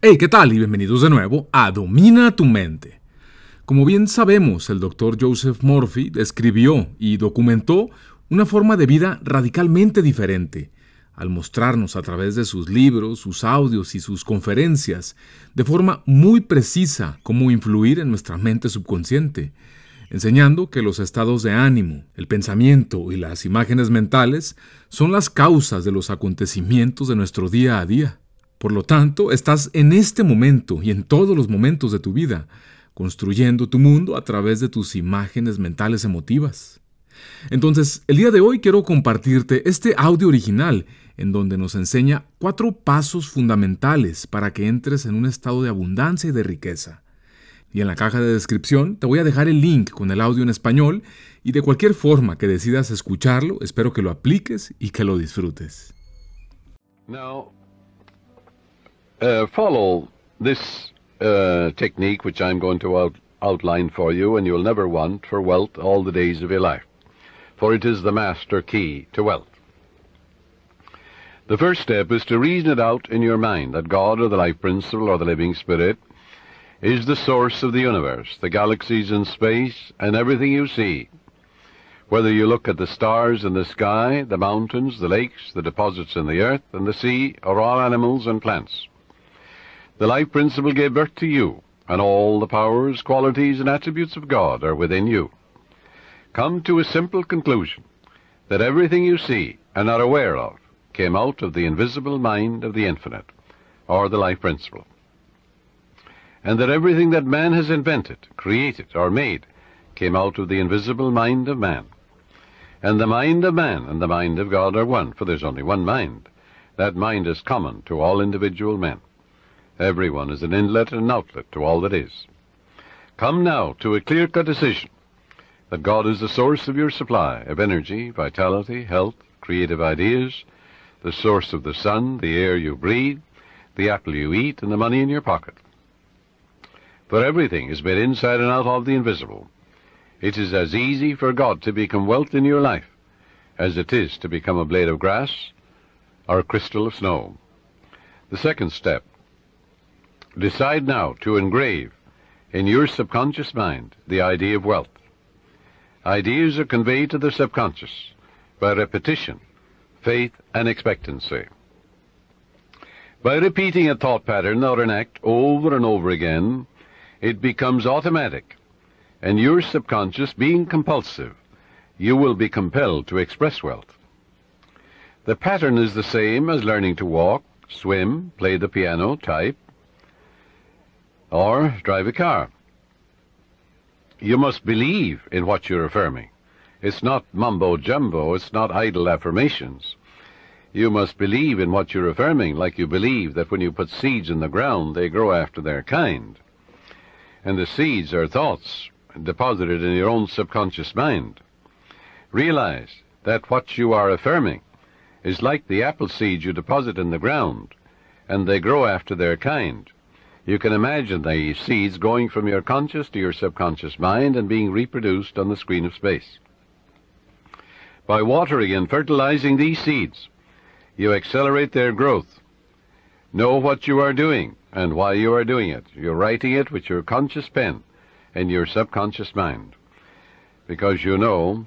Hey, ¿qué tal? Y bienvenidos de nuevo a Domina tu mente. Como bien sabemos, el Dr. Joseph Murphy describió y documentó una forma de vida radicalmente diferente, al mostrarnos a través de sus libros, sus audios y sus conferencias, de forma muy precisa cómo influir en nuestra mente subconsciente, enseñando que los estados de ánimo, el pensamiento y las imágenes mentales son las causas de los acontecimientos de nuestro día a día. Por lo tanto, estás en este momento y en todos los momentos de tu vida, construyendo tu mundo a través de tus imágenes mentales emotivas. Entonces, el día de hoy quiero compartirte este audio original en donde nos enseña 4 pasos fundamentales para que entres en un estado de abundancia y de riqueza. Y en la caja de descripción te voy a dejar el link con el audio en español y de cualquier forma que decidas escucharlo, espero que lo apliques y que lo disfrutes. Now, follow this technique which I'm going to outline for you, and you'll never want for wealth all the days of your life, for it is the master key to wealth. The first step is to reason it out in your mind that God or the life principle or the living spirit is the source of the universe, the galaxies in space, and everything you see. Whether you look at the stars in the sky, the mountains, the lakes, the deposits in the earth, and the sea, or all animals and plants. The life principle gave birth to you, and all the powers, qualities, and attributes of God are within you. Come to a simple conclusion, that everything you see and are aware of came out of the invisible mind of the infinite, or the life principle. And that everything that man has invented, created, or made came out of the invisible mind of man. And the mind of man and the mind of God are one, for there's only one mind. That mind is common to all individual men. Everyone is an inlet and an outlet to all that is. Come now to a clear-cut decision that God is the source of your supply of energy, vitality, health, creative ideas, the source of the sun, the air you breathe, the apple you eat, and the money in your pocket. For everything is made inside and out of the invisible. It is as easy for God to become wealth in your life as it is to become a blade of grass or a crystal of snow. The second step, decide now to engrave in your subconscious mind the idea of wealth. Ideas are conveyed to the subconscious by repetition, faith, and expectancy. By repeating a thought pattern or an act over and over again, it becomes automatic, and your subconscious being compulsive, you will be compelled to express wealth. The pattern is the same as learning to walk, swim, play the piano, type, or drive a car. You must believe in what you're affirming. It's not mumbo-jumbo, it's not idle affirmations. You must believe in what you're affirming, like you believe that when you put seeds in the ground, they grow after their kind. And the seeds are thoughts deposited in your own subconscious mind. Realize that what you are affirming is like the apple seeds you deposit in the ground, and they grow after their kind. You can imagine the seeds going from your conscious to your subconscious mind and being reproduced on the screen of space. By watering and fertilizing these seeds, you accelerate their growth. Know what you are doing and why you are doing it. You're writing it with your conscious pen and your subconscious mind. Because you know,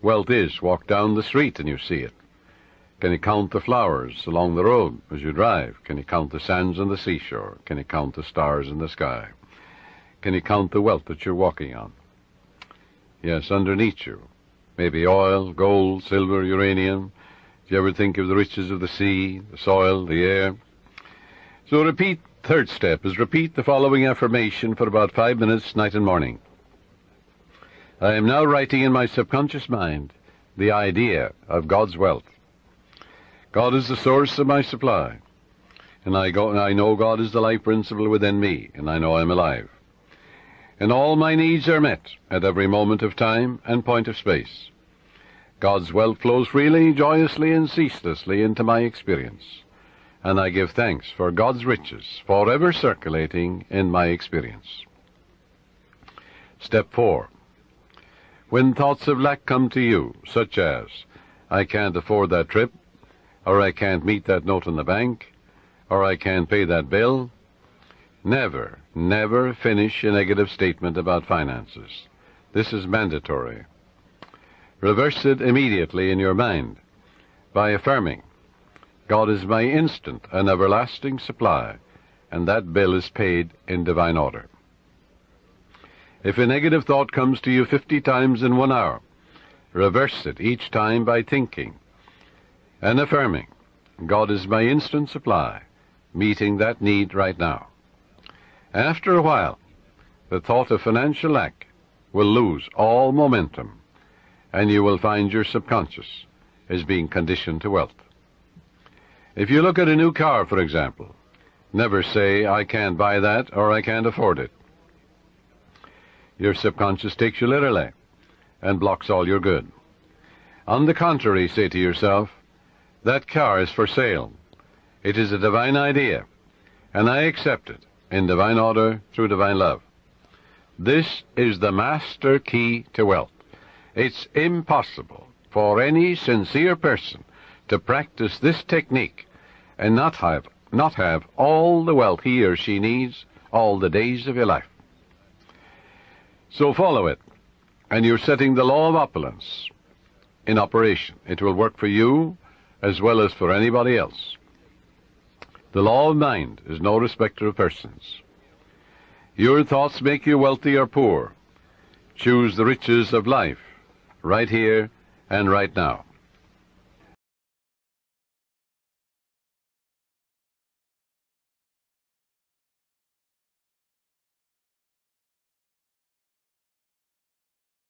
wealth is walk down the street and you see it. Can you count the flowers along the road as you drive? Can you count the sands on the seashore? Can you count the stars in the sky? Can you count the wealth that you're walking on? Yes, underneath you. Maybe oil, gold, silver, uranium. Do you ever think of the riches of the sea, the soil, the air? So repeat, third step is repeat the following affirmation for about 5 minutes, night and morning. I am now writing in my subconscious mind the idea of God's wealth. God is the source of my supply, and I know God is the life principle within me, and I know I'm alive. And all my needs are met at every moment of time and point of space. God's wealth flows freely, joyously, and ceaselessly into my experience, and I give thanks for God's riches forever circulating in my experience. Step 4. When thoughts of lack come to you, such as, I can't afford that trip, or I can't meet that note in the bank, or I can't pay that bill, Never, never finish a negative statement about finances. This is mandatory. Reverse it immediately in your mind by affirming, God is my instant and everlasting supply, and that bill is paid in divine order. If a negative thought comes to you 50 times in 1 hour, reverse it each time by thinking and affirming, God is my instant supply, meeting that need right now. After a while, the thought of financial lack will lose all momentum, and you will find your subconscious is being conditioned to wealth. If you look at a new car, for example, never say, I can't buy that or I can't afford it. Your subconscious takes you literally and blocks all your good. On the contrary, say to yourself, that car is for sale. It is a divine idea, and I accept it in divine order through divine love. This is the master key to wealth. It's impossible for any sincere person to practice this technique and not have all the wealth he or she needs all the days of your life. So follow it, and you're setting the law of opulence in operation. It will work for you as well as for anybody else. The law of mind is no respecter of persons. Your thoughts make you wealthy or poor. Choose the riches of life right here and right now.